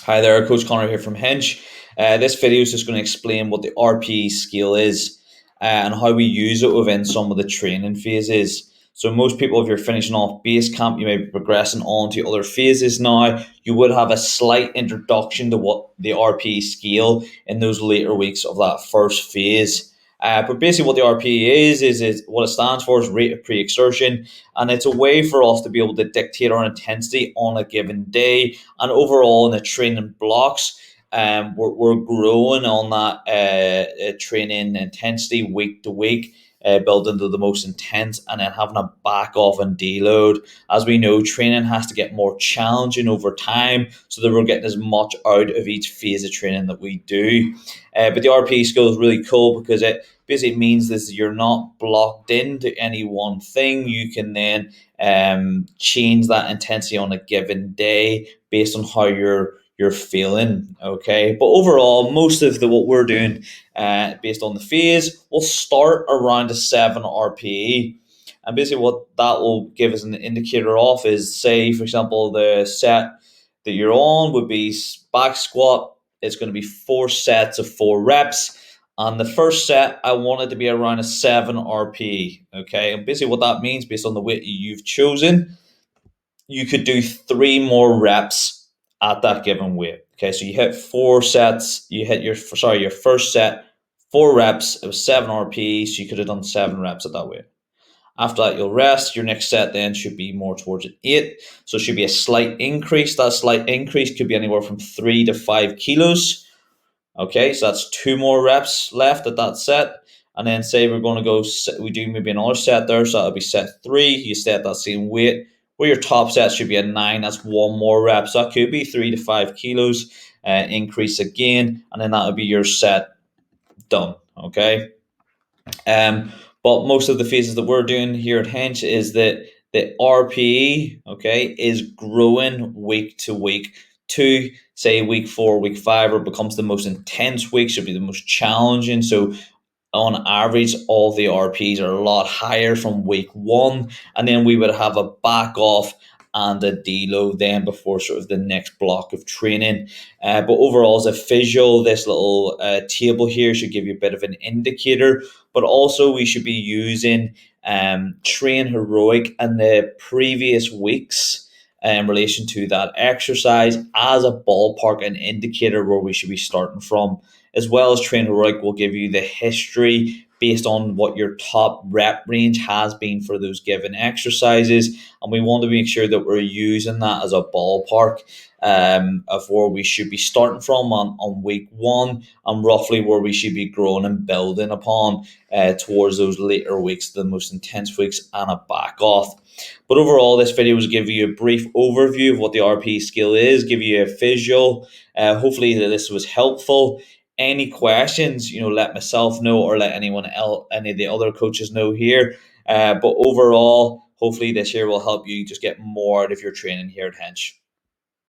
Hi there, Coach Connor here from Hinge. This video is just going to explain what the Rpe scale is and how we use it within some of the training phases. So most people, if you're finishing off base camp, you may be progressing on to other phases now. You would have a slight introduction to what the Rpe scale in those later weeks of that first phase. But basically what the Rpe is what it stands for is rate of pre-exertion, and it's a way for us to be able to dictate our intensity on a given day. And overall in the training blocks, we're growing on that training intensity week to week, building to the most intense, and then having a back off and deload. As we know, training has to get more challenging over time so that we're getting as much out of each phase of training that we do. But the Rpe scale is really cool because it basically means this: you're not blocked into any one thing. You can then change that intensity on a given day based on how you're feeling. Okay, but overall, most of what we're doing, based on the phase, will start around a 7 RPE. And basically, what that will give us an indicator of is, say, for example, the set that you're on would be back squat. It's going to be 4 sets of 4 reps. On the first set, I want it to be around a 7 RPE. Okay, and basically what that means, based on the weight you've chosen, you could do 3 more reps at that given weight. Okay, so you hit 4 sets. You hit your first set, 4 reps. It was 7 RPE, so you could have done 7 reps at that weight. After that, you'll rest. Your next set then should be more towards an 8. So it should be a slight increase. That slight increase could be anywhere from 3 to 5 kilos. Okay, so that's 2 more reps left at that set. And then say we're going to go, we do maybe another set there. So that'll be set 3. You stay at that same weight. Where your top set should be a 9. That's 1 more rep. So that could be 3 to 5 kilos increase again. And then that would be your set done. Okay. But most of the phases that we're doing here at Hench is that the RPE, okay, is growing week to week. To say week 4, week 5, or becomes the most intense week, should be the most challenging. So on average, all the RPs are a lot higher from week 1, and then we would have a back off and a deload then before sort of the next block of training. But overall, as a visual, this little table here should give you a bit of an indicator. But also, we should be using Train Heroic and the previous weeks in relation to that exercise as a ballpark and indicator where we should be starting from. As well as Train Heroic will give you the history based on what your top rep range has been for those given exercises. And we want to make sure that we're using that as a ballpark of where we should be starting from on week 1, and roughly where we should be growing and building upon towards those later weeks, the most intense weeks, and a back off. But overall, this video was give you a brief overview of what the Rpe scale is, give you a visual. Hopefully this was helpful. Any questions, let myself know, or let anyone else, any of the other coaches know here. But overall, hopefully this year will help you just get more out of your training here at Hench.